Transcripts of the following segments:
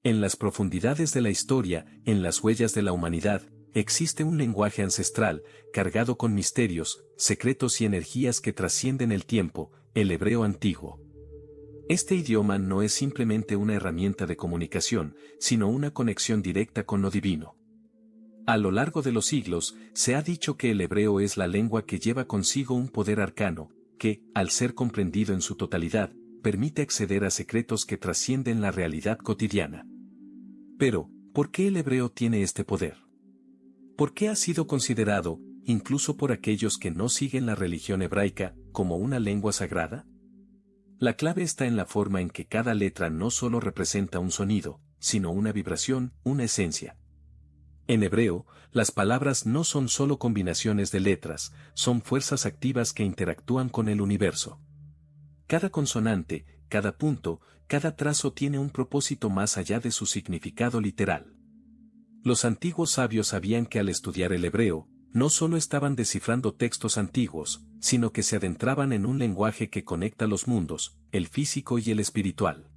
En las profundidades de la historia, en las huellas de la humanidad, existe un lenguaje ancestral, cargado con misterios, secretos y energías que trascienden el tiempo, el hebreo antiguo. Este idioma no es simplemente una herramienta de comunicación, sino una conexión directa con lo divino. A lo largo de los siglos, se ha dicho que el hebreo es la lengua que lleva consigo un poder arcano, que, al ser comprendido en su totalidad, permite acceder a secretos que trascienden la realidad cotidiana. Pero, ¿por qué el hebreo tiene este poder? ¿Por qué ha sido considerado, incluso por aquellos que no siguen la religión hebraica, como una lengua sagrada? La clave está en la forma en que cada letra no solo representa un sonido, sino una vibración, una esencia. En hebreo, las palabras no son solo combinaciones de letras, son fuerzas activas que interactúan con el universo. Cada consonante, cada punto, cada trazo tiene un propósito más allá de su significado literal. Los antiguos sabios sabían que al estudiar el hebreo, no solo estaban descifrando textos antiguos, sino que se adentraban en un lenguaje que conecta los mundos, el físico y el espiritual.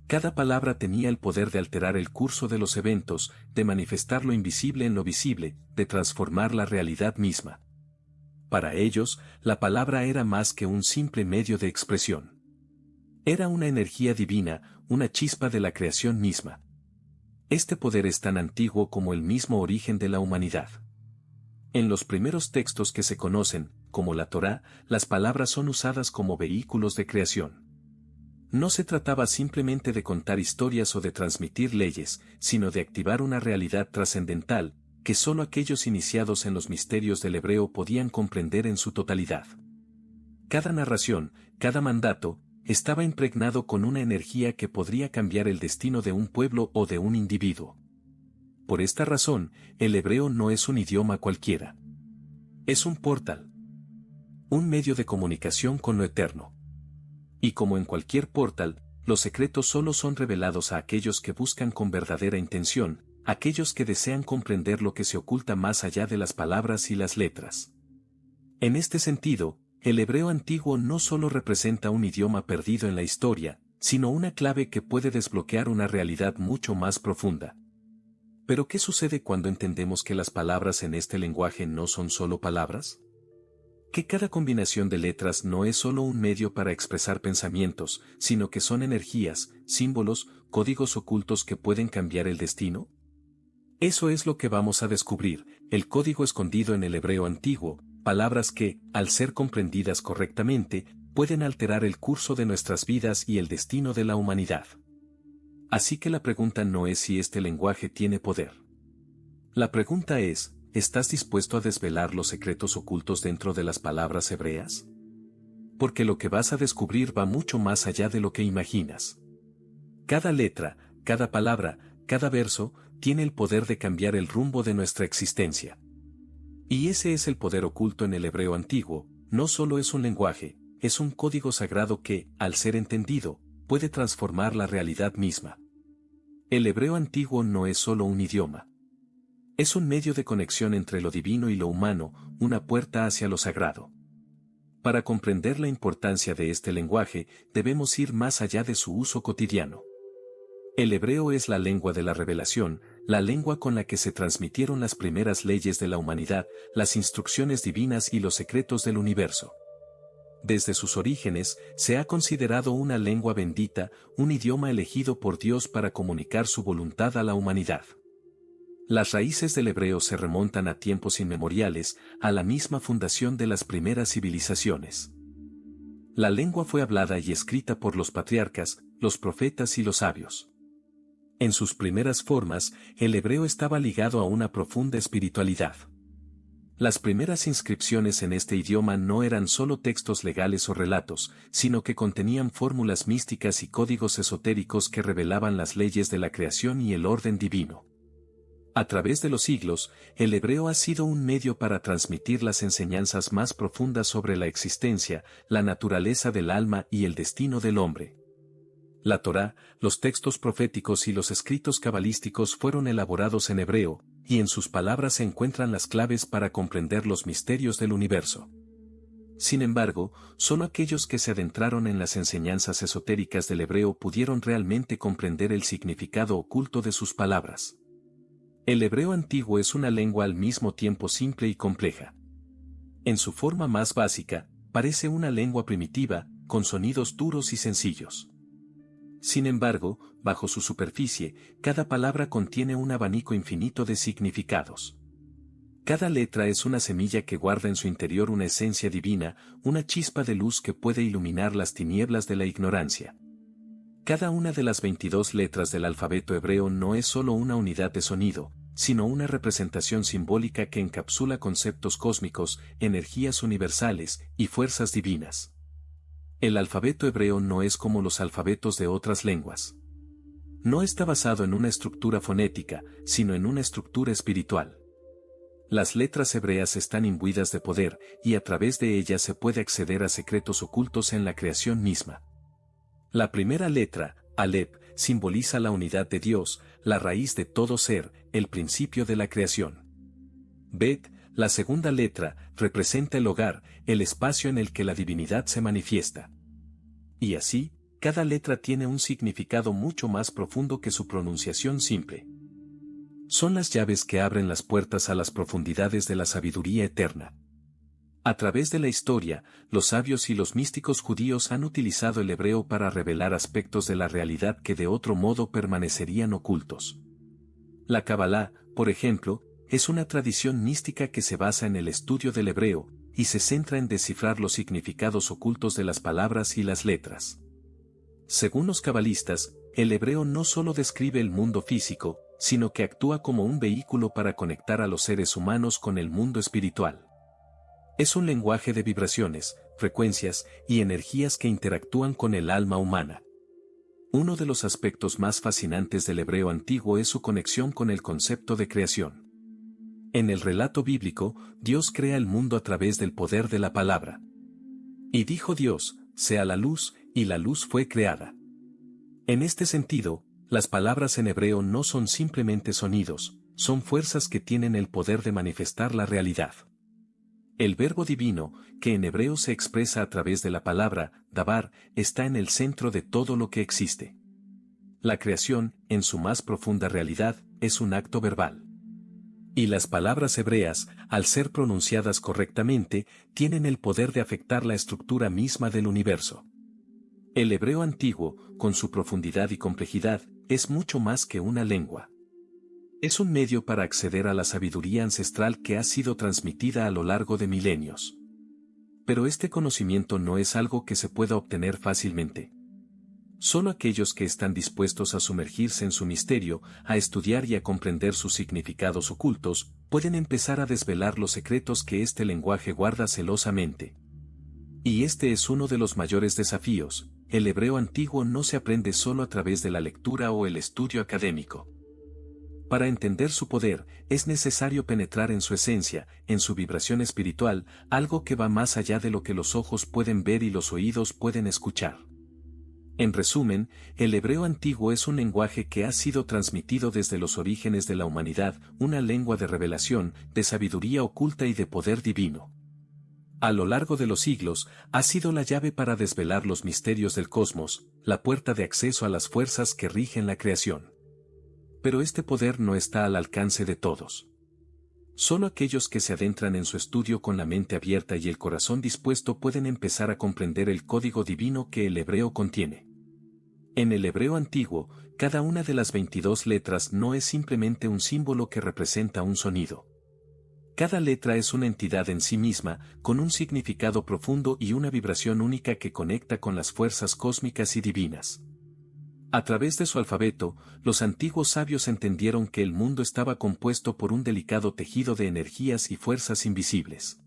Cada palabra tenía el poder de alterar el curso de los eventos, de manifestar lo invisible en lo visible, de transformar la realidad misma. Para ellos, la palabra era más que un simple medio de expresión. Era una energía divina, una chispa de la creación misma. Este poder es tan antiguo como el mismo origen de la humanidad. En los primeros textos que se conocen, como la Torá, las palabras son usadas como vehículos de creación. No se trataba simplemente de contar historias o de transmitir leyes, sino de activar una realidad trascendental, que solo aquellos iniciados en los misterios del hebreo podían comprender en su totalidad. Cada narración, cada mandato, estaba impregnado con una energía que podría cambiar el destino de un pueblo o de un individuo. Por esta razón, el hebreo no es un idioma cualquiera. Es un portal. Un medio de comunicación con lo eterno. Y como en cualquier portal, los secretos solo son revelados a aquellos que buscan con verdadera intención, aquellos que desean comprender lo que se oculta más allá de las palabras y las letras. En este sentido, el hebreo antiguo no solo representa un idioma perdido en la historia, sino una clave que puede desbloquear una realidad mucho más profunda. Pero ¿qué sucede cuando entendemos que las palabras en este lenguaje no son solo palabras? Que cada combinación de letras no es solo un medio para expresar pensamientos, sino que son energías, símbolos, códigos ocultos que pueden cambiar el destino? Eso es lo que vamos a descubrir, el código escondido en el hebreo antiguo, palabras que, al ser comprendidas correctamente, pueden alterar el curso de nuestras vidas y el destino de la humanidad. Así que la pregunta no es si este lenguaje tiene poder. La pregunta es, ¿estás dispuesto a desvelar los secretos ocultos dentro de las palabras hebreas? Porque lo que vas a descubrir va mucho más allá de lo que imaginas. Cada letra, cada palabra, cada verso, tiene el poder de cambiar el rumbo de nuestra existencia. Y ese es el poder oculto en el hebreo antiguo, no solo es un lenguaje, es un código sagrado que, al ser entendido, puede transformar la realidad misma. El hebreo antiguo no es solo un idioma. Es un medio de conexión entre lo divino y lo humano, una puerta hacia lo sagrado. Para comprender la importancia de este lenguaje, debemos ir más allá de su uso cotidiano. El hebreo es la lengua de la revelación, la lengua con la que se transmitieron las primeras leyes de la humanidad, las instrucciones divinas y los secretos del universo. Desde sus orígenes, se ha considerado una lengua bendita, un idioma elegido por Dios para comunicar su voluntad a la humanidad. Las raíces del hebreo se remontan a tiempos inmemoriales, a la misma fundación de las primeras civilizaciones. La lengua fue hablada y escrita por los patriarcas, los profetas y los sabios. En sus primeras formas, el hebreo estaba ligado a una profunda espiritualidad. Las primeras inscripciones en este idioma no eran solo textos legales o relatos, sino que contenían fórmulas místicas y códigos esotéricos que revelaban las leyes de la creación y el orden divino. A través de los siglos, el hebreo ha sido un medio para transmitir las enseñanzas más profundas sobre la existencia, la naturaleza del alma y el destino del hombre. La Torá, los textos proféticos y los escritos cabalísticos fueron elaborados en hebreo, y en sus palabras se encuentran las claves para comprender los misterios del universo. Sin embargo, solo aquellos que se adentraron en las enseñanzas esotéricas del hebreo pudieron realmente comprender el significado oculto de sus palabras. El hebreo antiguo es una lengua al mismo tiempo simple y compleja. En su forma más básica, parece una lengua primitiva, con sonidos duros y sencillos. Sin embargo, bajo su superficie, cada palabra contiene un abanico infinito de significados. Cada letra es una semilla que guarda en su interior una esencia divina, una chispa de luz que puede iluminar las tinieblas de la ignorancia. Cada una de las 22 letras del alfabeto hebreo no es solo una unidad de sonido, sino una representación simbólica que encapsula conceptos cósmicos, energías universales y fuerzas divinas. El alfabeto hebreo no es como los alfabetos de otras lenguas. No está basado en una estructura fonética, sino en una estructura espiritual. Las letras hebreas están imbuidas de poder, y a través de ellas se puede acceder a secretos ocultos en la creación misma. La primera letra, Aleph, simboliza la unidad de Dios, la raíz de todo ser, el principio de la creación. Bet, la segunda letra, representa el hogar, el espacio en el que la divinidad se manifiesta. Y así, cada letra tiene un significado mucho más profundo que su pronunciación simple. Son las llaves que abren las puertas a las profundidades de la sabiduría eterna. A través de la historia, los sabios y los místicos judíos han utilizado el hebreo para revelar aspectos de la realidad que de otro modo permanecerían ocultos. La Kabbalah, por ejemplo, es una tradición mística que se basa en el estudio del hebreo, y se centra en descifrar los significados ocultos de las palabras y las letras. Según los cabalistas, el hebreo no solo describe el mundo físico, sino que actúa como un vehículo para conectar a los seres humanos con el mundo espiritual. Es un lenguaje de vibraciones, frecuencias y energías que interactúan con el alma humana. Uno de los aspectos más fascinantes del hebreo antiguo es su conexión con el concepto de creación. En el relato bíblico, Dios crea el mundo a través del poder de la palabra. Y dijo Dios, sea la luz, y la luz fue creada. En este sentido, las palabras en hebreo no son simplemente sonidos, son fuerzas que tienen el poder de manifestar la realidad. El verbo divino, que en hebreo se expresa a través de la palabra, dabar, está en el centro de todo lo que existe. La creación, en su más profunda realidad, es un acto verbal. Y las palabras hebreas, al ser pronunciadas correctamente, tienen el poder de afectar la estructura misma del universo. El hebreo antiguo, con su profundidad y complejidad, es mucho más que una lengua. Es un medio para acceder a la sabiduría ancestral que ha sido transmitida a lo largo de milenios. Pero este conocimiento no es algo que se pueda obtener fácilmente. Solo aquellos que están dispuestos a sumergirse en su misterio, a estudiar y a comprender sus significados ocultos, pueden empezar a desvelar los secretos que este lenguaje guarda celosamente. Y este es uno de los mayores desafíos. El hebreo antiguo no se aprende solo a través de la lectura o el estudio académico. Para entender su poder, es necesario penetrar en su esencia, en su vibración espiritual, algo que va más allá de lo que los ojos pueden ver y los oídos pueden escuchar. En resumen, el hebreo antiguo es un lenguaje que ha sido transmitido desde los orígenes de la humanidad, una lengua de revelación, de sabiduría oculta y de poder divino. A lo largo de los siglos, ha sido la llave para desvelar los misterios del cosmos, la puerta de acceso a las fuerzas que rigen la creación. Pero este poder no está al alcance de todos. Solo aquellos que se adentran en su estudio con la mente abierta y el corazón dispuesto pueden empezar a comprender el código divino que el hebreo contiene. En el hebreo antiguo, cada una de las 22 letras no es simplemente un símbolo que representa un sonido. Cada letra es una entidad en sí misma, con un significado profundo y una vibración única que conecta con las fuerzas cósmicas y divinas. A través de su alfabeto, los antiguos sabios entendieron que el mundo estaba compuesto por un delicado tejido de energías y fuerzas invisibles.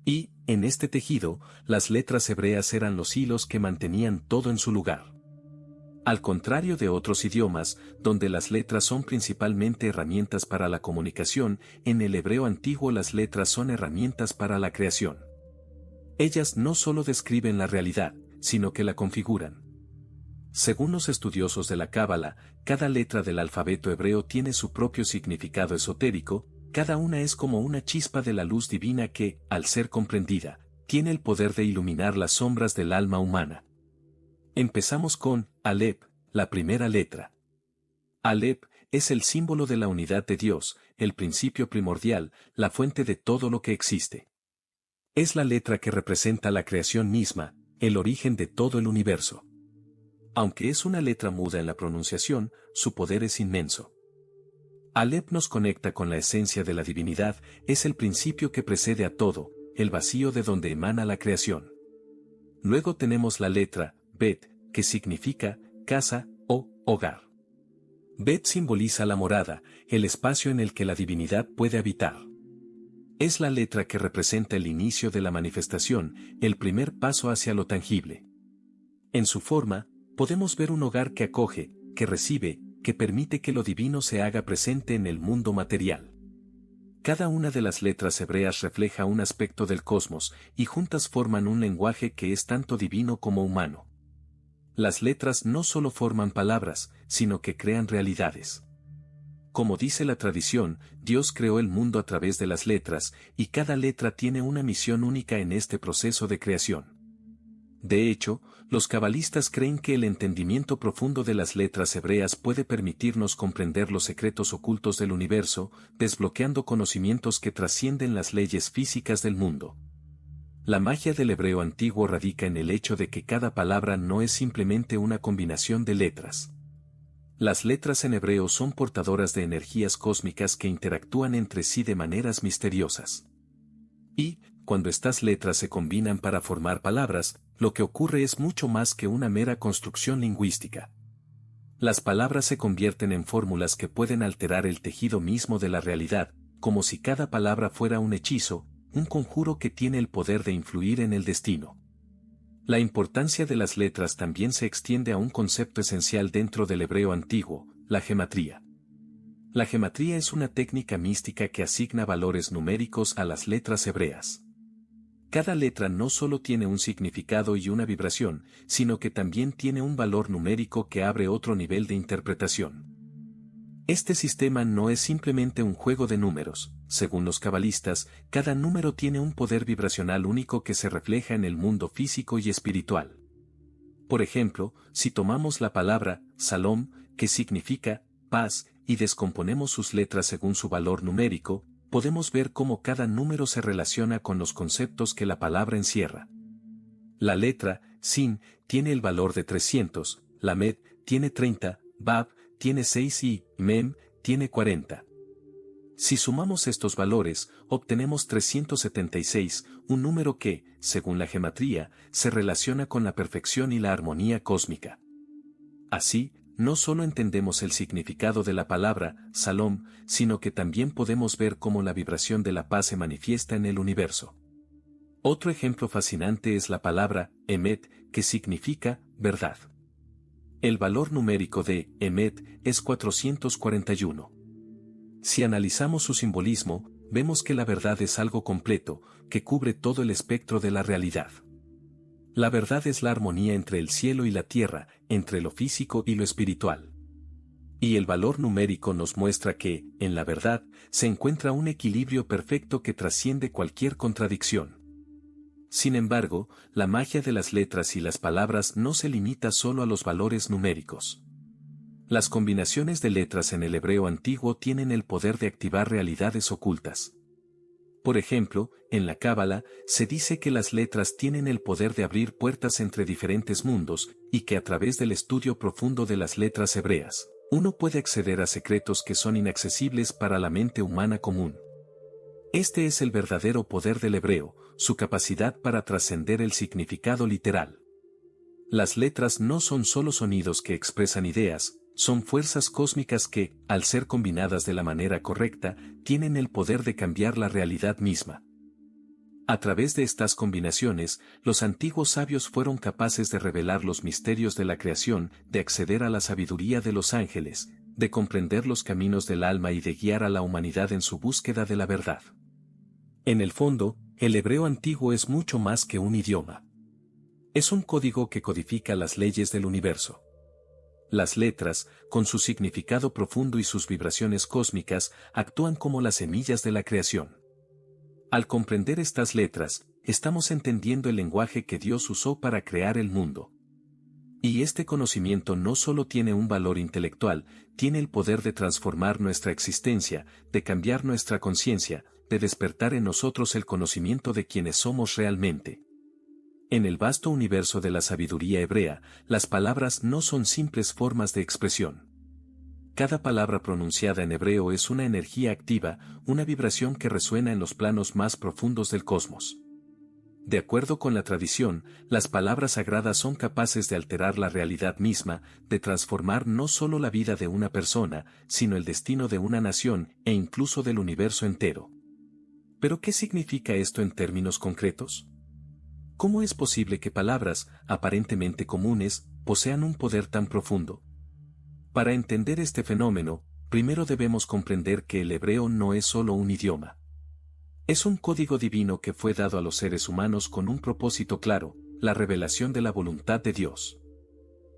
Y, en este tejido, las letras hebreas eran los hilos que mantenían todo en su lugar. Al contrario de otros idiomas, donde las letras son principalmente herramientas para la comunicación, en el hebreo antiguo las letras son herramientas para la creación. Ellas no solo describen la realidad, sino que la configuran. Según los estudiosos de la Cábala, cada letra del alfabeto hebreo tiene su propio significado esotérico, cada una es como una chispa de la luz divina que, al ser comprendida, tiene el poder de iluminar las sombras del alma humana. Empezamos con Aleph, la primera letra. Aleph es el símbolo de la unidad de Dios, el principio primordial, la fuente de todo lo que existe. Es la letra que representa la creación misma, el origen de todo el universo. Aunque es una letra muda en la pronunciación, su poder es inmenso. Aleph nos conecta con la esencia de la divinidad, es el principio que precede a todo, el vacío de donde emana la creación. Luego tenemos la letra Bet, que significa casa o hogar. Bet simboliza la morada, el espacio en el que la divinidad puede habitar. Es la letra que representa el inicio de la manifestación, el primer paso hacia lo tangible. En su forma, podemos ver un hogar que acoge, que recibe, que permite que lo divino se haga presente en el mundo material. Cada una de las letras hebreas refleja un aspecto del cosmos, y juntas forman un lenguaje que es tanto divino como humano. Las letras no solo forman palabras, sino que crean realidades. Como dice la tradición, Dios creó el mundo a través de las letras, y cada letra tiene una misión única en este proceso de creación. De hecho, los cabalistas creen que el entendimiento profundo de las letras hebreas puede permitirnos comprender los secretos ocultos del universo, desbloqueando conocimientos que trascienden las leyes físicas del mundo. La magia del hebreo antiguo radica en el hecho de que cada palabra no es simplemente una combinación de letras. Las letras en hebreo son portadoras de energías cósmicas que interactúan entre sí de maneras misteriosas. Y, cuando estas letras se combinan para formar palabras, lo que ocurre es mucho más que una mera construcción lingüística. Las palabras se convierten en fórmulas que pueden alterar el tejido mismo de la realidad, como si cada palabra fuera un hechizo, un conjuro que tiene el poder de influir en el destino. La importancia de las letras también se extiende a un concepto esencial dentro del hebreo antiguo, la gematría. La gematría es una técnica mística que asigna valores numéricos a las letras hebreas. Cada letra no solo tiene un significado y una vibración, sino que también tiene un valor numérico que abre otro nivel de interpretación. Este sistema no es simplemente un juego de números, según los cabalistas, cada número tiene un poder vibracional único que se refleja en el mundo físico y espiritual. Por ejemplo, si tomamos la palabra Salom, que significa paz, y descomponemos sus letras según su valor numérico, podemos ver cómo cada número se relaciona con los conceptos que la palabra encierra. La letra Sin tiene el valor de 300, Lamed tiene 30, Bab tiene 6 y Mem tiene 40. Si sumamos estos valores, obtenemos 376, un número que, según la gematría, se relaciona con la perfección y la armonía cósmica. Así, no solo entendemos el significado de la palabra Salom, sino que también podemos ver cómo la vibración de la paz se manifiesta en el universo. Otro ejemplo fascinante es la palabra Emet, que significa verdad. El valor numérico de Emet es 441. Si analizamos su simbolismo, vemos que la verdad es algo completo, que cubre todo el espectro de la realidad. La verdad es la armonía entre el cielo y la tierra, entre lo físico y lo espiritual. Y el valor numérico nos muestra que, en la verdad, se encuentra un equilibrio perfecto que trasciende cualquier contradicción. Sin embargo, la magia de las letras y las palabras no se limita solo a los valores numéricos. Las combinaciones de letras en el hebreo antiguo tienen el poder de activar realidades ocultas. Por ejemplo, en la Cábala, se dice que las letras tienen el poder de abrir puertas entre diferentes mundos, y que a través del estudio profundo de las letras hebreas, uno puede acceder a secretos que son inaccesibles para la mente humana común. Este es el verdadero poder del hebreo, su capacidad para trascender el significado literal. Las letras no son solo sonidos que expresan ideas, son fuerzas cósmicas que, al ser combinadas de la manera correcta, tienen el poder de cambiar la realidad misma. A través de estas combinaciones, los antiguos sabios fueron capaces de revelar los misterios de la creación, de acceder a la sabiduría de los ángeles, de comprender los caminos del alma y de guiar a la humanidad en su búsqueda de la verdad. En el fondo, el hebreo antiguo es mucho más que un idioma. Es un código que codifica las leyes del universo. Las letras, con su significado profundo y sus vibraciones cósmicas, actúan como las semillas de la creación. Al comprender estas letras, estamos entendiendo el lenguaje que Dios usó para crear el mundo. Y este conocimiento no solo tiene un valor intelectual, tiene el poder de transformar nuestra existencia, de cambiar nuestra conciencia, de despertar en nosotros el conocimiento de quienes somos realmente. En el vasto universo de la sabiduría hebrea, las palabras no son simples formas de expresión. Cada palabra pronunciada en hebreo es una energía activa, una vibración que resuena en los planos más profundos del cosmos. De acuerdo con la tradición, las palabras sagradas son capaces de alterar la realidad misma, de transformar no solo la vida de una persona, sino el destino de una nación e incluso del universo entero. ¿Pero qué significa esto en términos concretos? ¿Cómo es posible que palabras, aparentemente comunes, posean un poder tan profundo? Para entender este fenómeno, primero debemos comprender que el hebreo no es solo un idioma. Es un código divino que fue dado a los seres humanos con un propósito claro, la revelación de la voluntad de Dios.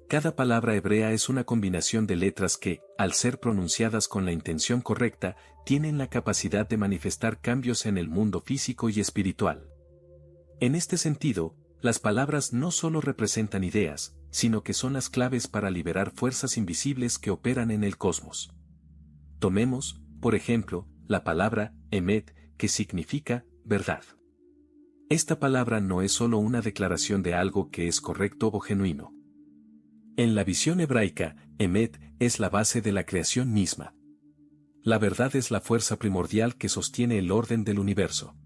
Cada palabra hebrea es una combinación de letras que, al ser pronunciadas con la intención correcta, tienen la capacidad de manifestar cambios en el mundo físico y espiritual. En este sentido, las palabras no solo representan ideas, sino que son las claves para liberar fuerzas invisibles que operan en el cosmos. Tomemos, por ejemplo, la palabra emet, que significa verdad. Esta palabra no es solo una declaración de algo que es correcto o genuino. En la visión hebraica, emet es la base de la creación misma. La verdad es la fuerza primordial que sostiene el orden del universo.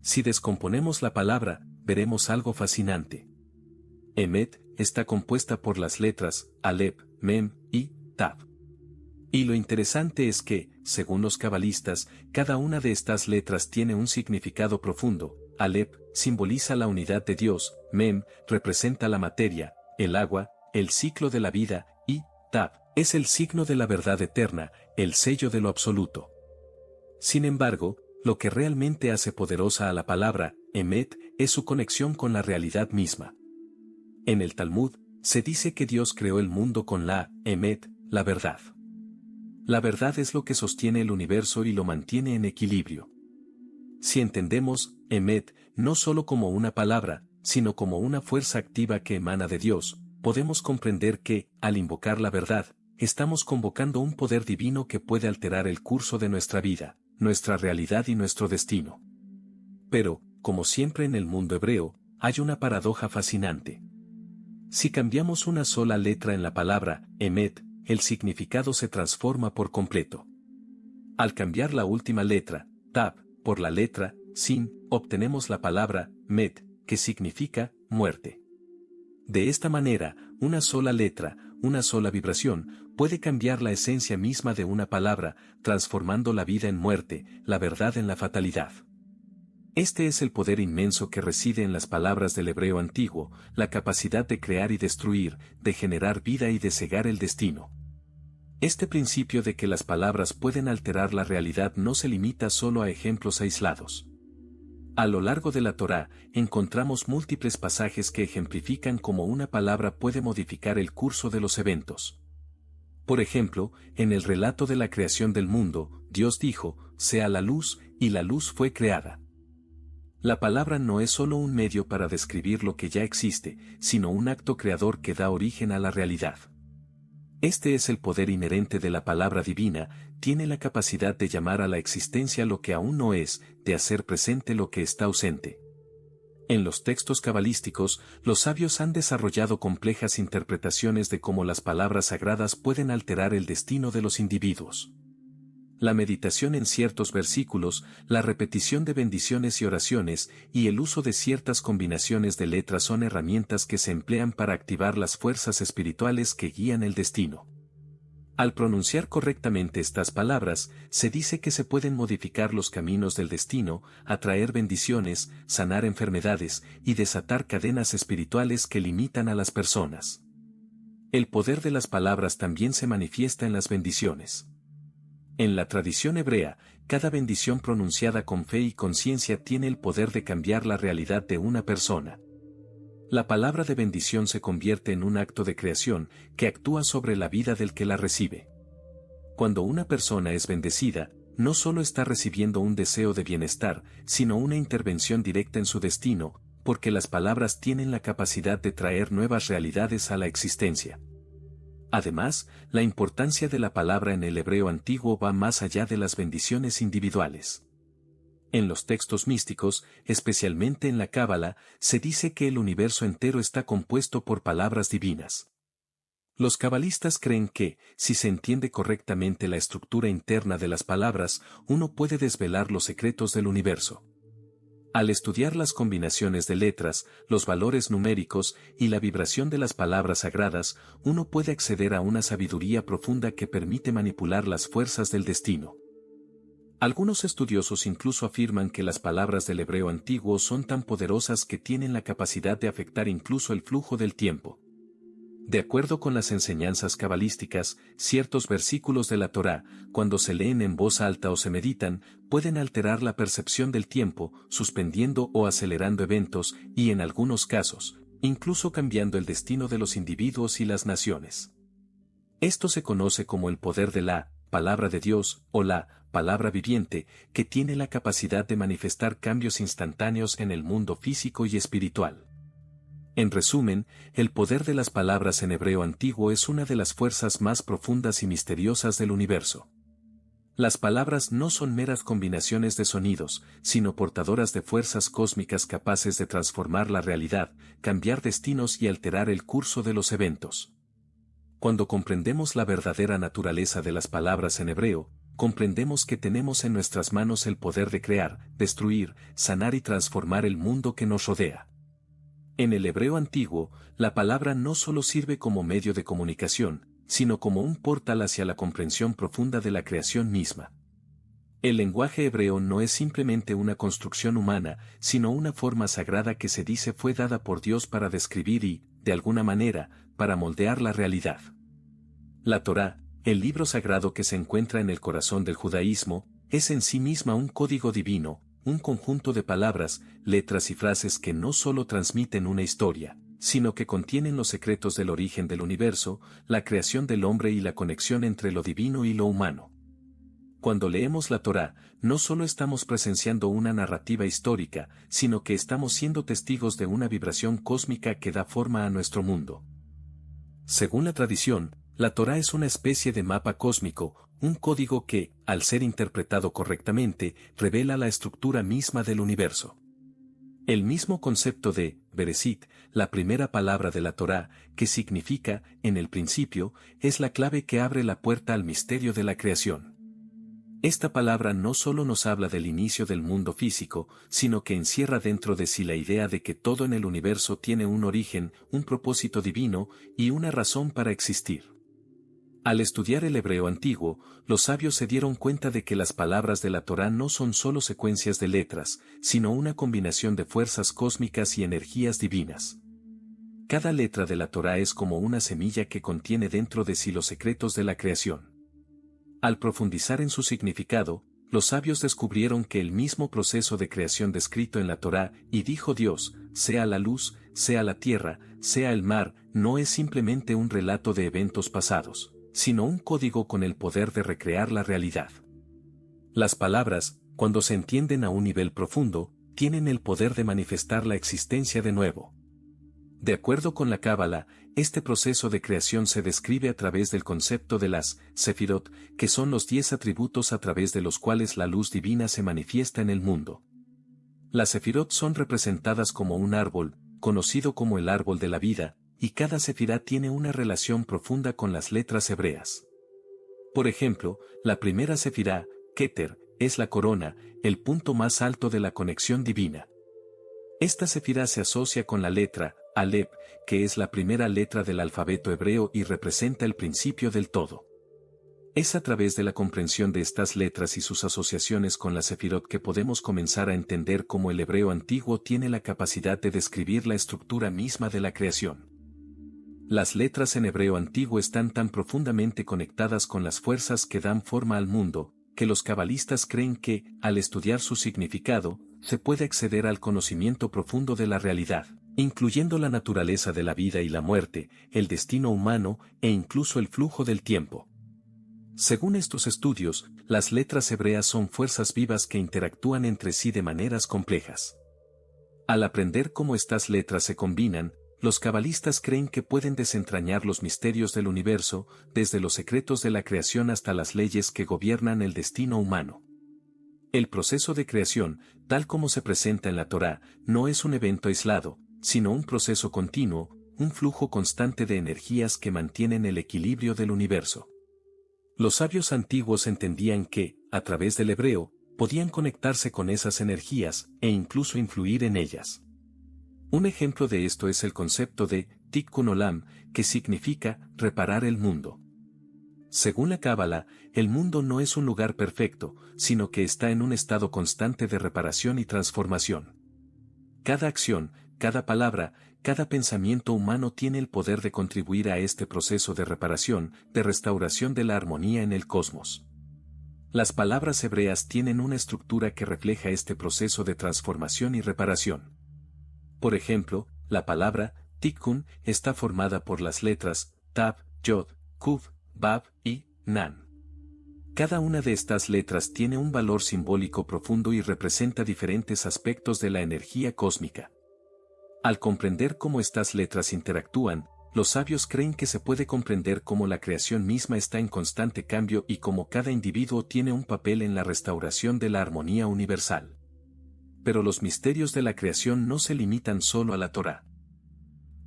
Si descomponemos la palabra, veremos algo fascinante. Emet está compuesta por las letras Alep, Mem y Tav. Y lo interesante es que, según los cabalistas, cada una de estas letras tiene un significado profundo. Alep simboliza la unidad de Dios, Mem representa la materia, el agua, el ciclo de la vida, y Tav es el signo de la verdad eterna, el sello de lo absoluto. Sin embargo, lo que realmente hace poderosa a la palabra Emet es su conexión con la realidad misma. En el Talmud, se dice que Dios creó el mundo con la Emet, la verdad. La verdad es lo que sostiene el universo y lo mantiene en equilibrio. Si entendemos Emet no solo como una palabra, sino como una fuerza activa que emana de Dios, podemos comprender que, al invocar la verdad, estamos convocando un poder divino que puede alterar el curso de nuestra vida, nuestra realidad y nuestro destino. Pero, como siempre en el mundo hebreo, hay una paradoja fascinante. Si cambiamos una sola letra en la palabra Emet, el significado se transforma por completo. Al cambiar la última letra, Tav, por la letra Sin, obtenemos la palabra Met, que significa muerte. De esta manera, una sola letra, una sola vibración, puede cambiar la esencia misma de una palabra, transformando la vida en muerte, la verdad en la fatalidad. Este es el poder inmenso que reside en las palabras del hebreo antiguo, la capacidad de crear y destruir, de generar vida y de cegar el destino. Este principio de que las palabras pueden alterar la realidad no se limita solo a ejemplos aislados. A lo largo de la Torá, encontramos múltiples pasajes que ejemplifican cómo una palabra puede modificar el curso de los eventos. Por ejemplo, en el relato de la creación del mundo, Dios dijo, «Sea la luz», y la luz fue creada. La palabra no es solo un medio para describir lo que ya existe, sino un acto creador que da origen a la realidad. Este es el poder inherente de la palabra divina, tiene la capacidad de llamar a la existencia lo que aún no es, de hacer presente lo que está ausente. En los textos cabalísticos, los sabios han desarrollado complejas interpretaciones de cómo las palabras sagradas pueden alterar el destino de los individuos. La meditación en ciertos versículos, la repetición de bendiciones y oraciones, y el uso de ciertas combinaciones de letras son herramientas que se emplean para activar las fuerzas espirituales que guían el destino. Al pronunciar correctamente estas palabras, se dice que se pueden modificar los caminos del destino, atraer bendiciones, sanar enfermedades, y desatar cadenas espirituales que limitan a las personas. El poder de las palabras también se manifiesta en las bendiciones. En la tradición hebrea, cada bendición pronunciada con fe y conciencia tiene el poder de cambiar la realidad de una persona. La palabra de bendición se convierte en un acto de creación que actúa sobre la vida del que la recibe. Cuando una persona es bendecida, no solo está recibiendo un deseo de bienestar, sino una intervención directa en su destino, porque las palabras tienen la capacidad de traer nuevas realidades a la existencia. Además, la importancia de la palabra en el hebreo antiguo va más allá de las bendiciones individuales. En los textos místicos, especialmente en la Cábala, se dice que el universo entero está compuesto por palabras divinas. Los cabalistas creen que, si se entiende correctamente la estructura interna de las palabras, uno puede desvelar los secretos del universo. Al estudiar las combinaciones de letras, los valores numéricos y la vibración de las palabras sagradas, uno puede acceder a una sabiduría profunda que permite manipular las fuerzas del destino. Algunos estudiosos incluso afirman que las palabras del hebreo antiguo son tan poderosas que tienen la capacidad de afectar incluso el flujo del tiempo. De acuerdo con las enseñanzas cabalísticas, ciertos versículos de la Torá, cuando se leen en voz alta o se meditan, pueden alterar la percepción del tiempo, suspendiendo o acelerando eventos, y en algunos casos, incluso cambiando el destino de los individuos y las naciones. Esto se conoce como el poder de la palabra de Dios, o la palabra viviente, que tiene la capacidad de manifestar cambios instantáneos en el mundo físico y espiritual. En resumen, el poder de las palabras en hebreo antiguo es una de las fuerzas más profundas y misteriosas del universo. Las palabras no son meras combinaciones de sonidos, sino portadoras de fuerzas cósmicas capaces de transformar la realidad, cambiar destinos y alterar el curso de los eventos. Cuando comprendemos la verdadera naturaleza de las palabras en hebreo, comprendemos que tenemos en nuestras manos el poder de crear, destruir, sanar y transformar el mundo que nos rodea. En el hebreo antiguo, la palabra no solo sirve como medio de comunicación, sino como un portal hacia la comprensión profunda de la creación misma. El lenguaje hebreo no es simplemente una construcción humana, sino una forma sagrada que se dice fue dada por Dios para describir y, de alguna manera, para moldear la realidad. La Torá, el libro sagrado que se encuentra en el corazón del judaísmo, es en sí misma un código divino, un conjunto de palabras, letras y frases que no solo transmiten una historia, sino que contienen los secretos del origen del universo, la creación del hombre y la conexión entre lo divino y lo humano. Cuando leemos la Torá, no solo estamos presenciando una narrativa histórica, sino que estamos siendo testigos de una vibración cósmica que da forma a nuestro mundo. Según la tradición, la Torá es una especie de mapa cósmico, un código que, al ser interpretado correctamente, revela la estructura misma del universo. El mismo concepto de Bereshit, la primera palabra de la Torá, que significa en el principio, es la clave que abre la puerta al misterio de la creación. Esta palabra no solo nos habla del inicio del mundo físico, sino que encierra dentro de sí la idea de que todo en el universo tiene un origen, un propósito divino y una razón para existir. Al estudiar el hebreo antiguo, los sabios se dieron cuenta de que las palabras de la Torá no son solo secuencias de letras, sino una combinación de fuerzas cósmicas y energías divinas. Cada letra de la Torá es como una semilla que contiene dentro de sí los secretos de la creación. Al profundizar en su significado, los sabios descubrieron que el mismo proceso de creación descrito en la Torá, y dijo Dios, sea la luz, sea la tierra, sea el mar, no es simplemente un relato de eventos pasados, sino un código con el poder de recrear la realidad. Las palabras, cuando se entienden a un nivel profundo, tienen el poder de manifestar la existencia de nuevo. De acuerdo con la Cábala, este proceso de creación se describe a través del concepto de las Sefirot, que son los 10 atributos a través de los cuales la luz divina se manifiesta en el mundo. Las Sefirot son representadas como un árbol, conocido como el árbol de la vida, y cada sefirá tiene una relación profunda con las letras hebreas. Por ejemplo, la primera sefirá, Keter, es la corona, el punto más alto de la conexión divina. Esta sefirá se asocia con la letra, Alep, que es la primera letra del alfabeto hebreo y representa el principio del todo. Es a través de la comprensión de estas letras y sus asociaciones con la sefirot que podemos comenzar a entender cómo el hebreo antiguo tiene la capacidad de describir la estructura misma de la creación. Las letras en hebreo antiguo están tan profundamente conectadas con las fuerzas que dan forma al mundo, que los cabalistas creen que, al estudiar su significado, se puede acceder al conocimiento profundo de la realidad, incluyendo la naturaleza de la vida y la muerte, el destino humano, e incluso el flujo del tiempo. Según estos estudios, las letras hebreas son fuerzas vivas que interactúan entre sí de maneras complejas. Al aprender cómo estas letras se combinan, los cabalistas creen que pueden desentrañar los misterios del universo, desde los secretos de la creación hasta las leyes que gobiernan el destino humano. El proceso de creación, tal como se presenta en la Torá, no es un evento aislado, sino un proceso continuo, un flujo constante de energías que mantienen el equilibrio del universo. Los sabios antiguos entendían que, a través del hebreo, podían conectarse con esas energías e incluso influir en ellas. Un ejemplo de esto es el concepto de Tikkun Olam, que significa reparar el mundo. Según la Cábala, el mundo no es un lugar perfecto, sino que está en un estado constante de reparación y transformación. Cada acción, cada palabra, cada pensamiento humano tiene el poder de contribuir a este proceso de reparación, de restauración de la armonía en el cosmos. Las palabras hebreas tienen una estructura que refleja este proceso de transformación y reparación. Por ejemplo, la palabra Tikkun está formada por las letras Tab, Yod, Kuf, Bab y Nan. Cada una de estas letras tiene un valor simbólico profundo y representa diferentes aspectos de la energía cósmica. Al comprender cómo estas letras interactúan, los sabios creen que se puede comprender cómo la creación misma está en constante cambio y cómo cada individuo tiene un papel en la restauración de la armonía universal. Pero los misterios de la creación no se limitan solo a la Torá.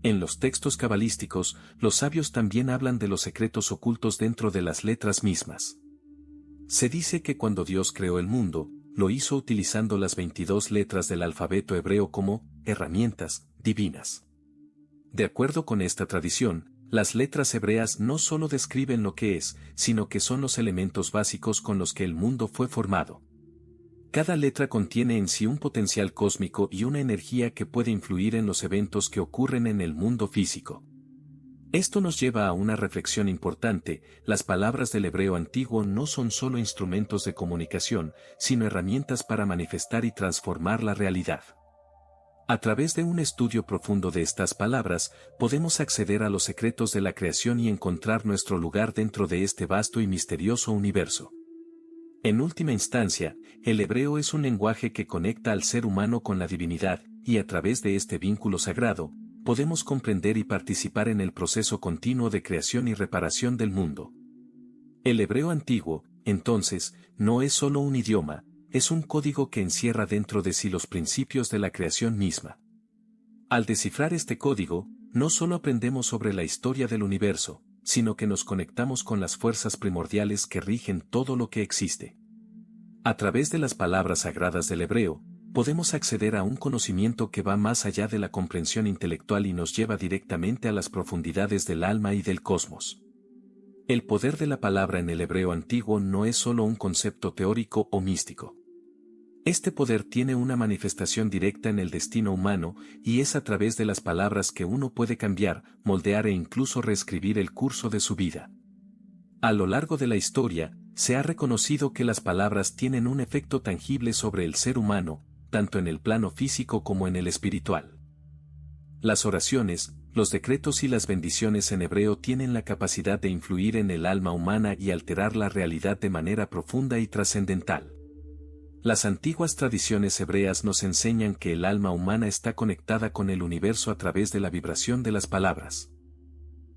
En los textos cabalísticos, los sabios también hablan de los secretos ocultos dentro de las letras mismas. Se dice que cuando Dios creó el mundo, lo hizo utilizando las 22 letras del alfabeto hebreo como herramientas divinas. De acuerdo con esta tradición, las letras hebreas no solo describen lo que es, sino que son los elementos básicos con los que el mundo fue formado. Cada letra contiene en sí un potencial cósmico y una energía que puede influir en los eventos que ocurren en el mundo físico. Esto nos lleva a una reflexión importante: las palabras del hebreo antiguo no son solo instrumentos de comunicación, sino herramientas para manifestar y transformar la realidad. A través de un estudio profundo de estas palabras, podemos acceder a los secretos de la creación y encontrar nuestro lugar dentro de este vasto y misterioso universo. En última instancia, el hebreo es un lenguaje que conecta al ser humano con la divinidad, y a través de este vínculo sagrado, podemos comprender y participar en el proceso continuo de creación y reparación del mundo. El hebreo antiguo, entonces, no es solo un idioma, es un código que encierra dentro de sí los principios de la creación misma. Al descifrar este código, no solo aprendemos sobre la historia del universo, sino que nos conectamos con las fuerzas primordiales que rigen todo lo que existe. A través de las palabras sagradas del hebreo, podemos acceder a un conocimiento que va más allá de la comprensión intelectual y nos lleva directamente a las profundidades del alma y del cosmos. El poder de la palabra en el hebreo antiguo no es solo un concepto teórico o místico. Este poder tiene una manifestación directa en el destino humano, y es a través de las palabras que uno puede cambiar, moldear e incluso reescribir el curso de su vida. A lo largo de la historia, se ha reconocido que las palabras tienen un efecto tangible sobre el ser humano, tanto en el plano físico como en el espiritual. Las oraciones, los decretos y las bendiciones en hebreo tienen la capacidad de influir en el alma humana y alterar la realidad de manera profunda y trascendental. Las antiguas tradiciones hebreas nos enseñan que el alma humana está conectada con el universo a través de la vibración de las palabras.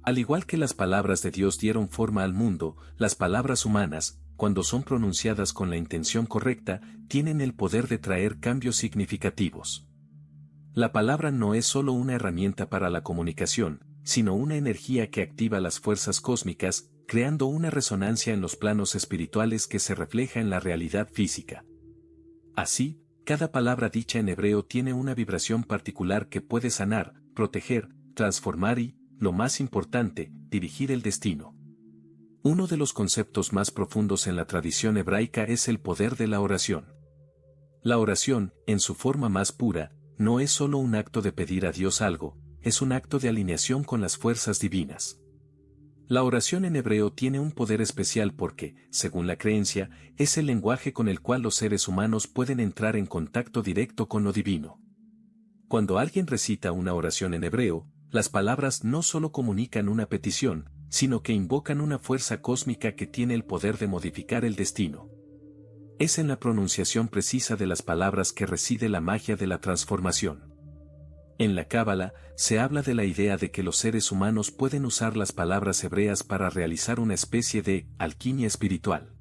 Al igual que las palabras de Dios dieron forma al mundo, las palabras humanas, cuando son pronunciadas con la intención correcta, tienen el poder de traer cambios significativos. La palabra no es solo una herramienta para la comunicación, sino una energía que activa las fuerzas cósmicas, creando una resonancia en los planos espirituales que se refleja en la realidad física. Así, cada palabra dicha en hebreo tiene una vibración particular que puede sanar, proteger, transformar y, lo más importante, dirigir el destino. Uno de los conceptos más profundos en la tradición hebraica es el poder de la oración. La oración, en su forma más pura, no es solo un acto de pedir a Dios algo, es un acto de alineación con las fuerzas divinas. La oración en hebreo tiene un poder especial porque, según la creencia, es el lenguaje con el cual los seres humanos pueden entrar en contacto directo con lo divino. Cuando alguien recita una oración en hebreo, las palabras no solo comunican una petición, sino que invocan una fuerza cósmica que tiene el poder de modificar el destino. Es en la pronunciación precisa de las palabras que reside la magia de la transformación. En la Cábala, se habla de la idea de que los seres humanos pueden usar las palabras hebreas para realizar una especie de alquimia espiritual.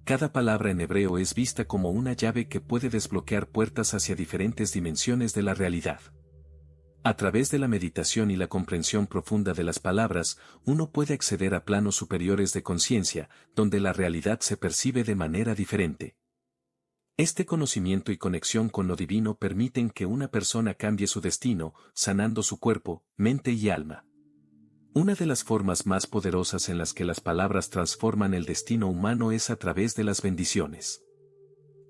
Cada palabra en hebreo es vista como una llave que puede desbloquear puertas hacia diferentes dimensiones de la realidad. A través de la meditación y la comprensión profunda de las palabras, uno puede acceder a planos superiores de conciencia, donde la realidad se percibe de manera diferente. Este conocimiento y conexión con lo divino permiten que una persona cambie su destino, sanando su cuerpo, mente y alma. Una de las formas más poderosas en las que las palabras transforman el destino humano es a través de las bendiciones.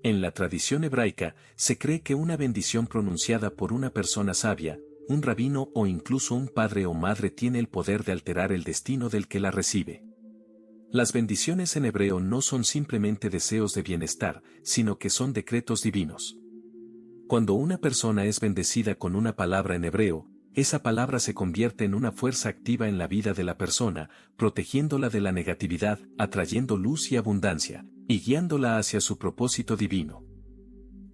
En la tradición hebraica, se cree que una bendición pronunciada por una persona sabia, un rabino o incluso un padre o madre tiene el poder de alterar el destino del que la recibe. Las bendiciones en hebreo no son simplemente deseos de bienestar, sino que son decretos divinos. Cuando una persona es bendecida con una palabra en hebreo, esa palabra se convierte en una fuerza activa en la vida de la persona, protegiéndola de la negatividad, atrayendo luz y abundancia, y guiándola hacia su propósito divino.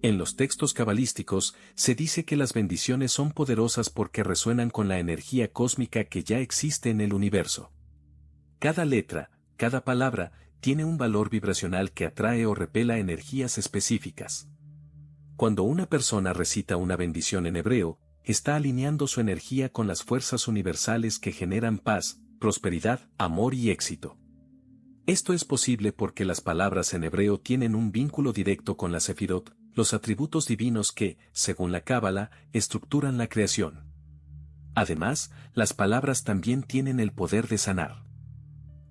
En los textos cabalísticos, se dice que las bendiciones son poderosas porque resuenan con la energía cósmica que ya existe en el universo. Cada letra, cada palabra, tiene un valor vibracional que atrae o repela energías específicas. Cuando una persona recita una bendición en hebreo, está alineando su energía con las fuerzas universales que generan paz, prosperidad, amor y éxito. Esto es posible porque las palabras en hebreo tienen un vínculo directo con la Sefirot, los atributos divinos que, según la Cábala, estructuran la creación. Además, las palabras también tienen el poder de sanar.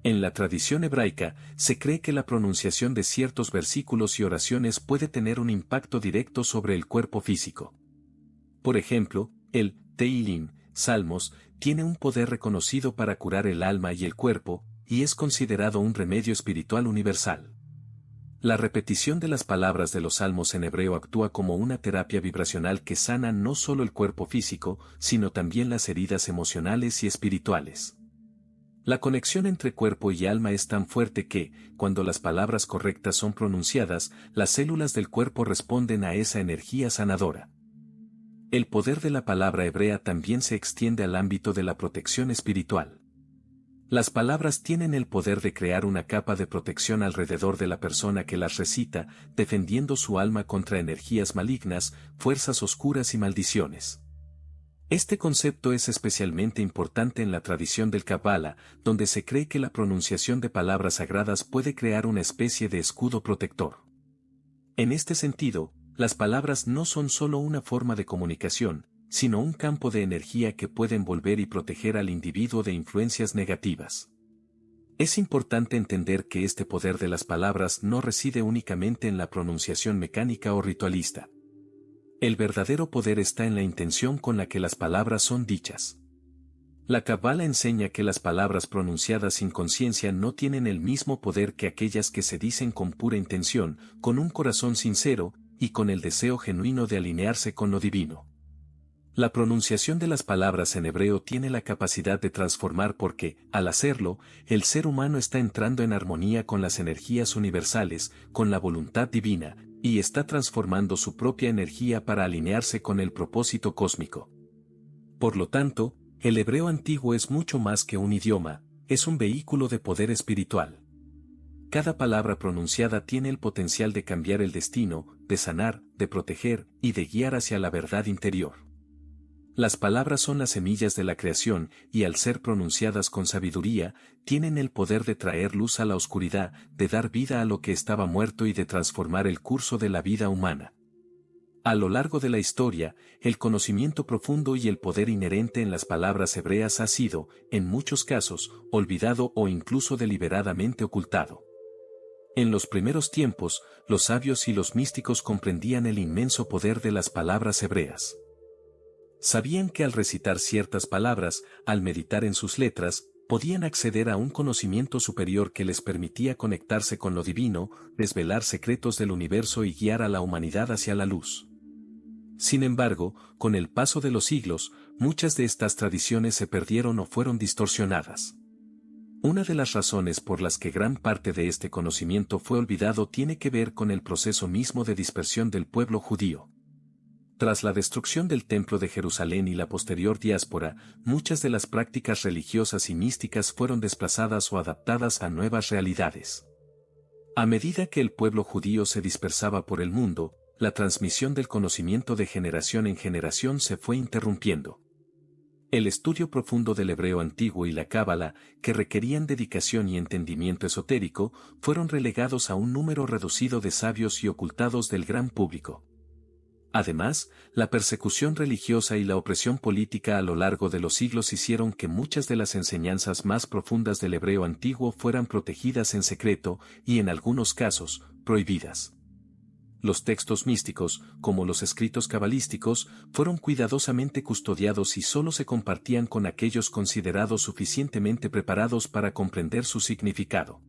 En la tradición hebraica, se cree que la pronunciación de ciertos versículos y oraciones puede tener un impacto directo sobre el cuerpo físico. Por ejemplo, el Tehilim, Salmos, tiene un poder reconocido para curar el alma y el cuerpo, y es considerado un remedio espiritual universal. La repetición de las palabras de los salmos en hebreo actúa como una terapia vibracional que sana no solo el cuerpo físico, sino también las heridas emocionales y espirituales. La conexión entre cuerpo y alma es tan fuerte que, cuando las palabras correctas son pronunciadas, las células del cuerpo responden a esa energía sanadora. El poder de la palabra hebrea también se extiende al ámbito de la protección espiritual. Las palabras tienen el poder de crear una capa de protección alrededor de la persona que las recita, defendiendo su alma contra energías malignas, fuerzas oscuras y maldiciones. Este concepto es especialmente importante en la tradición del Kabbalah, donde se cree que la pronunciación de palabras sagradas puede crear una especie de escudo protector. En este sentido, las palabras no son solo una forma de comunicación, sino un campo de energía que puede envolver y proteger al individuo de influencias negativas. Es importante entender que este poder de las palabras no reside únicamente en la pronunciación mecánica o ritualista. El verdadero poder está en la intención con la que las palabras son dichas. La Cábala enseña que las palabras pronunciadas sin conciencia no tienen el mismo poder que aquellas que se dicen con pura intención, con un corazón sincero, y con el deseo genuino de alinearse con lo divino. La pronunciación de las palabras en hebreo tiene la capacidad de transformar porque, al hacerlo, el ser humano está entrando en armonía con las energías universales, con la voluntad divina, y está transformando su propia energía para alinearse con el propósito cósmico. Por lo tanto, el hebreo antiguo es mucho más que un idioma, es un vehículo de poder espiritual. Cada palabra pronunciada tiene el potencial de cambiar el destino, de sanar, de proteger y de guiar hacia la verdad interior. Las palabras son las semillas de la creación, y al ser pronunciadas con sabiduría, tienen el poder de traer luz a la oscuridad, de dar vida a lo que estaba muerto y de transformar el curso de la vida humana. A lo largo de la historia, el conocimiento profundo y el poder inherente en las palabras hebreas ha sido, en muchos casos, olvidado o incluso deliberadamente ocultado. En los primeros tiempos, los sabios y los místicos comprendían el inmenso poder de las palabras hebreas. Sabían que al recitar ciertas palabras, al meditar en sus letras, podían acceder a un conocimiento superior que les permitía conectarse con lo divino, desvelar secretos del universo y guiar a la humanidad hacia la luz. Sin embargo, con el paso de los siglos, muchas de estas tradiciones se perdieron o fueron distorsionadas. Una de las razones por las que gran parte de este conocimiento fue olvidado tiene que ver con el proceso mismo de dispersión del pueblo judío. Tras la destrucción del Templo de Jerusalén y la posterior diáspora, muchas de las prácticas religiosas y místicas fueron desplazadas o adaptadas a nuevas realidades. A medida que el pueblo judío se dispersaba por el mundo, la transmisión del conocimiento de generación en generación se fue interrumpiendo. El estudio profundo del hebreo antiguo y la cábala, que requerían dedicación y entendimiento esotérico, fueron relegados a un número reducido de sabios y ocultados del gran público. Además, la persecución religiosa y la opresión política a lo largo de los siglos hicieron que muchas de las enseñanzas más profundas del hebreo antiguo fueran protegidas en secreto y en algunos casos, prohibidas. Los textos místicos, como los escritos cabalísticos, fueron cuidadosamente custodiados y solo se compartían con aquellos considerados suficientemente preparados para comprender su significado.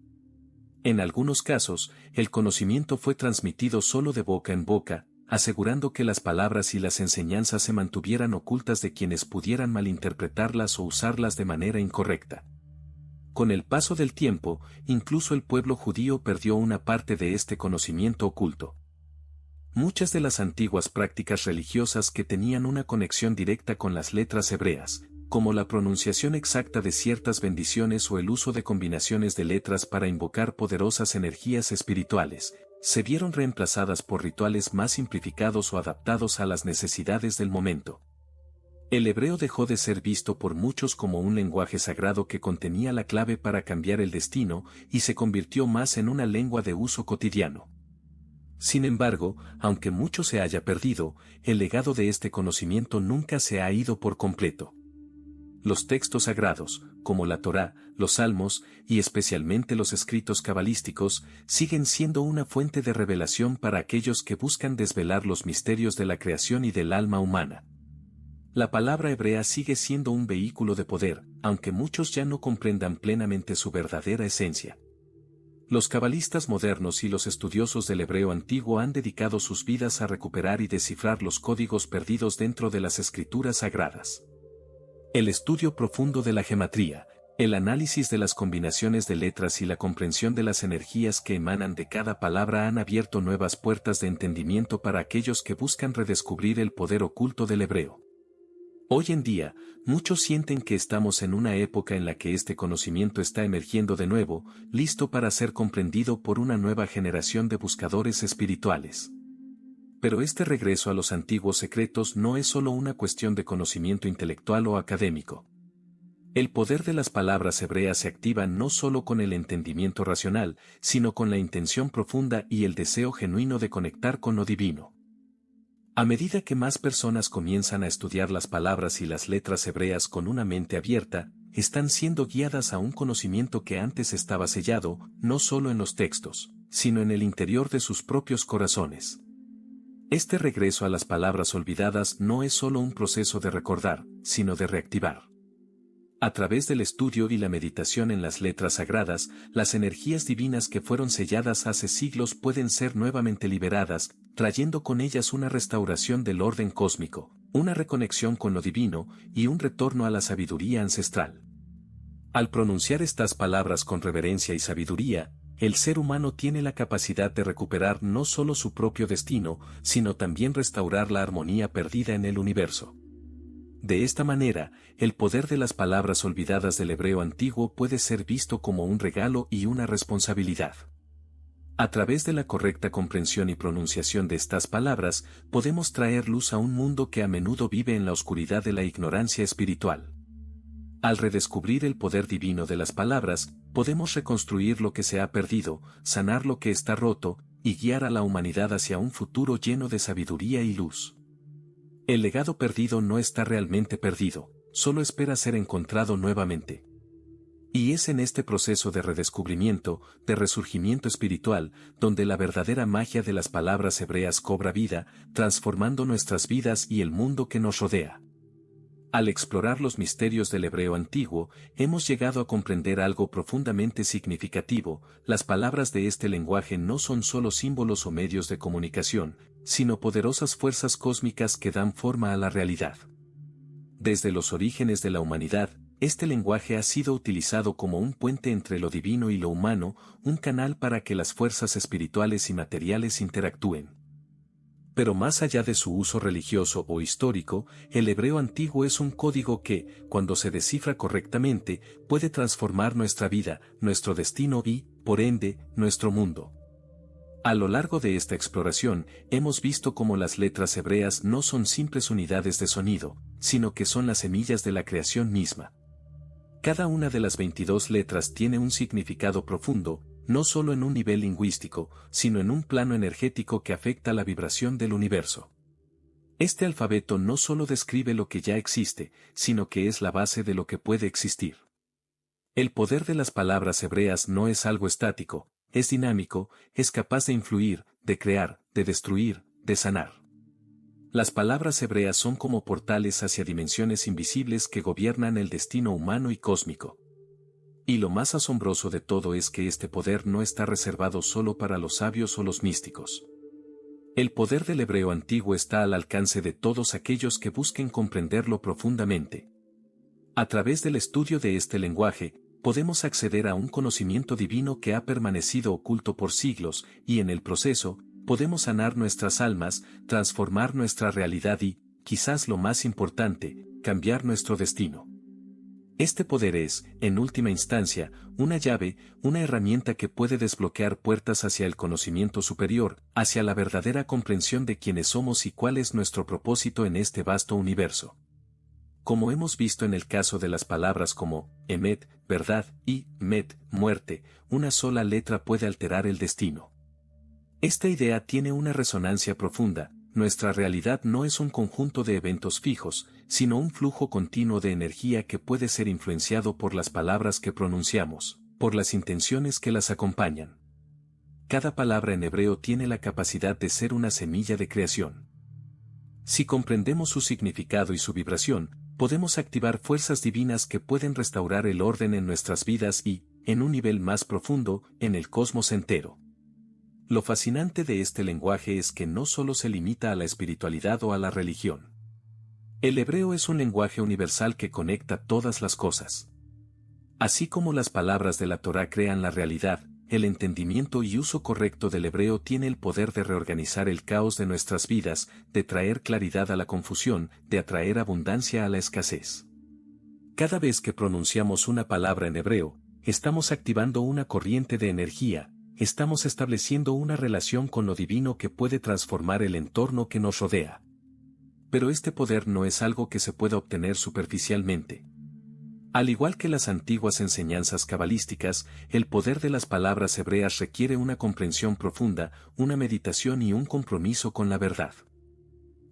En algunos casos, el conocimiento fue transmitido solo de boca en boca, asegurando que las palabras y las enseñanzas se mantuvieran ocultas de quienes pudieran malinterpretarlas o usarlas de manera incorrecta. Con el paso del tiempo, incluso el pueblo judío perdió una parte de este conocimiento oculto. Muchas de las antiguas prácticas religiosas que tenían una conexión directa con las letras hebreas, como la pronunciación exacta de ciertas bendiciones o el uso de combinaciones de letras para invocar poderosas energías espirituales, se vieron reemplazadas por rituales más simplificados o adaptados a las necesidades del momento. El hebreo dejó de ser visto por muchos como un lenguaje sagrado que contenía la clave para cambiar el destino y se convirtió más en una lengua de uso cotidiano. Sin embargo, aunque mucho se haya perdido, el legado de este conocimiento nunca se ha ido por completo. Los textos sagrados, como la Torá, los Salmos, y especialmente los escritos cabalísticos, siguen siendo una fuente de revelación para aquellos que buscan desvelar los misterios de la creación y del alma humana. La palabra hebrea sigue siendo un vehículo de poder, aunque muchos ya no comprendan plenamente su verdadera esencia. Los cabalistas modernos y los estudiosos del hebreo antiguo han dedicado sus vidas a recuperar y descifrar los códigos perdidos dentro de las escrituras sagradas. El estudio profundo de la gematría, el análisis de las combinaciones de letras y la comprensión de las energías que emanan de cada palabra han abierto nuevas puertas de entendimiento para aquellos que buscan redescubrir el poder oculto del hebreo. Hoy en día, muchos sienten que estamos en una época en la que este conocimiento está emergiendo de nuevo, listo para ser comprendido por una nueva generación de buscadores espirituales. Pero este regreso a los antiguos secretos no es solo una cuestión de conocimiento intelectual o académico. El poder de las palabras hebreas se activa no solo con el entendimiento racional, sino con la intención profunda y el deseo genuino de conectar con lo divino. A medida que más personas comienzan a estudiar las palabras y las letras hebreas con una mente abierta, están siendo guiadas a un conocimiento que antes estaba sellado, no solo en los textos, sino en el interior de sus propios corazones. Este regreso a las palabras olvidadas no es solo un proceso de recordar, sino de reactivar. A través del estudio y la meditación en las letras sagradas, las energías divinas que fueron selladas hace siglos pueden ser nuevamente liberadas, trayendo con ellas una restauración del orden cósmico, una reconexión con lo divino y un retorno a la sabiduría ancestral. Al pronunciar estas palabras con reverencia y sabiduría, el ser humano tiene la capacidad de recuperar no solo su propio destino, sino también restaurar la armonía perdida en el universo. De esta manera, el poder de las palabras olvidadas del hebreo antiguo puede ser visto como un regalo y una responsabilidad. A través de la correcta comprensión y pronunciación de estas palabras, podemos traer luz a un mundo que a menudo vive en la oscuridad de la ignorancia espiritual. Al redescubrir el poder divino de las palabras, podemos reconstruir lo que se ha perdido, sanar lo que está roto, y guiar a la humanidad hacia un futuro lleno de sabiduría y luz. El legado perdido no está realmente perdido, solo espera ser encontrado nuevamente. Y es en este proceso de redescubrimiento, de resurgimiento espiritual, donde la verdadera magia de las palabras hebreas cobra vida, transformando nuestras vidas y el mundo que nos rodea. Al explorar los misterios del hebreo antiguo, hemos llegado a comprender algo profundamente significativo: las palabras de este lenguaje no son solo símbolos o medios de comunicación, sino poderosas fuerzas cósmicas que dan forma a la realidad. Desde los orígenes de la humanidad, Este lenguaje ha sido utilizado como un puente entre lo divino y lo humano, un canal para que las fuerzas espirituales y materiales interactúen. Pero más allá de su uso religioso o histórico, el hebreo antiguo es un código que, cuando se descifra correctamente, puede transformar nuestra vida, nuestro destino y, por ende, nuestro mundo. A lo largo de esta exploración, hemos visto cómo las letras hebreas no son simples unidades de sonido, sino que son las semillas de la creación misma. Cada una de las 22 letras tiene un significado profundo, no solo en un nivel lingüístico, sino en un plano energético que afecta la vibración del universo. Este alfabeto no solo describe lo que ya existe, sino que es la base de lo que puede existir. El poder de las palabras hebreas no es algo estático, es dinámico, es capaz de influir, de crear, de destruir, de sanar. Las palabras hebreas son como portales hacia dimensiones invisibles que gobiernan el destino humano y cósmico. Y lo más asombroso de todo es que este poder no está reservado solo para los sabios o los místicos. El poder del hebreo antiguo está al alcance de todos aquellos que busquen comprenderlo profundamente. A través del estudio de este lenguaje, podemos acceder a un conocimiento divino que ha permanecido oculto por siglos, y en el proceso, podemos sanar nuestras almas, transformar nuestra realidad y, quizás lo más importante, cambiar nuestro destino. Este poder es, en última instancia, una llave, una herramienta que puede desbloquear puertas hacia el conocimiento superior, hacia la verdadera comprensión de quiénes somos y cuál es nuestro propósito en este vasto universo. Como hemos visto en el caso de las palabras como Emet, verdad, y Met, muerte, una sola letra puede alterar el destino. Esta idea tiene una resonancia profunda. Nuestra realidad no es un conjunto de eventos fijos, sino un flujo continuo de energía que puede ser influenciado por las palabras que pronunciamos, por las intenciones que las acompañan. Cada palabra en hebreo tiene la capacidad de ser una semilla de creación. Si comprendemos su significado y su vibración, podemos activar fuerzas divinas que pueden restaurar el orden en nuestras vidas y, en un nivel más profundo, en el cosmos entero. Lo fascinante de este lenguaje es que no solo se limita a la espiritualidad o a la religión. El hebreo es un lenguaje universal que conecta todas las cosas. Así como las palabras de la Torá crean la realidad, el entendimiento y uso correcto del hebreo tiene el poder de reorganizar el caos de nuestras vidas, de traer claridad a la confusión, de atraer abundancia a la escasez. Cada vez que pronunciamos una palabra en hebreo, estamos activando una corriente de energía, estamos estableciendo una relación con lo divino que puede transformar el entorno que nos rodea. Pero este poder no es algo que se pueda obtener superficialmente. Al igual que las antiguas enseñanzas cabalísticas, el poder de las palabras hebreas requiere una comprensión profunda, una meditación y un compromiso con la verdad.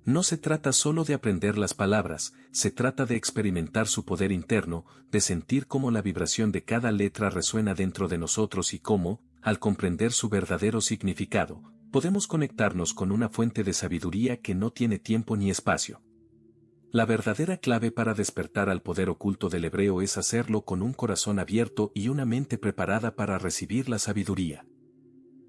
No se trata solo de aprender las palabras, se trata de experimentar su poder interno, de sentir cómo la vibración de cada letra resuena dentro de nosotros y cómo, al comprender su verdadero significado, podemos conectarnos con una fuente de sabiduría que no tiene tiempo ni espacio. La verdadera clave para despertar al poder oculto del hebreo es hacerlo con un corazón abierto y una mente preparada para recibir la sabiduría.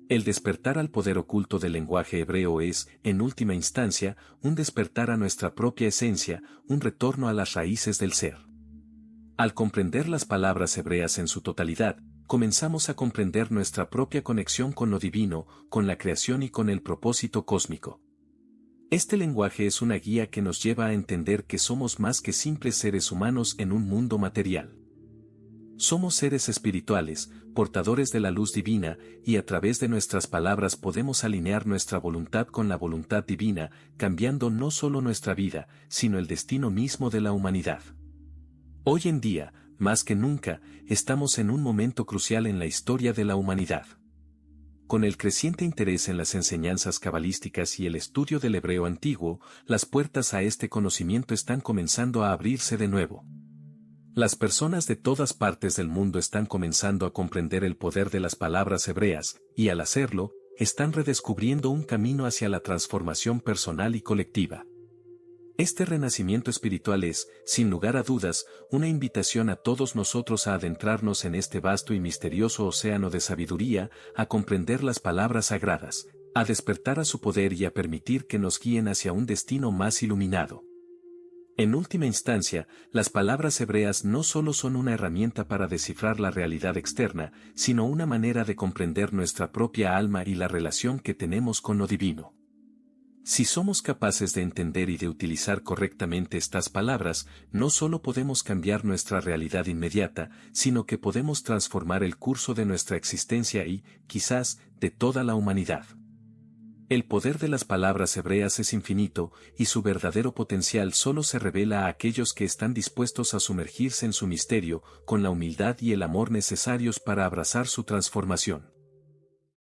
El despertar al poder oculto del lenguaje hebreo es, en última instancia, un despertar a nuestra propia esencia, un retorno a las raíces del ser. Al comprender las palabras hebreas en su totalidad, comenzamos a comprender nuestra propia conexión con lo divino, con la creación y con el propósito cósmico. Este lenguaje es una guía que nos lleva a entender que somos más que simples seres humanos en un mundo material. Somos seres espirituales, portadores de la luz divina, y a través de nuestras palabras podemos alinear nuestra voluntad con la voluntad divina, cambiando no solo nuestra vida, sino el destino mismo de la humanidad. Hoy en día, más que nunca, estamos en un momento crucial en la historia de la humanidad. Con el creciente interés en las enseñanzas cabalísticas y el estudio del hebreo antiguo, las puertas a este conocimiento están comenzando a abrirse de nuevo. Las personas de todas partes del mundo están comenzando a comprender el poder de las palabras hebreas, y al hacerlo, están redescubriendo un camino hacia la transformación personal y colectiva. Este renacimiento espiritual es, sin lugar a dudas, una invitación a todos nosotros a adentrarnos en este vasto y misterioso océano de sabiduría, a comprender las palabras sagradas, a despertar a su poder y a permitir que nos guíen hacia un destino más iluminado. En última instancia, las palabras hebreas no solo son una herramienta para descifrar la realidad externa, sino una manera de comprender nuestra propia alma y la relación que tenemos con lo divino. Si somos capaces de entender y de utilizar correctamente estas palabras, no solo podemos cambiar nuestra realidad inmediata, sino que podemos transformar el curso de nuestra existencia y, quizás, de toda la humanidad. El poder de las palabras hebreas es infinito, y su verdadero potencial solo se revela a aquellos que están dispuestos a sumergirse en su misterio, con la humildad y el amor necesarios para abrazar su transformación.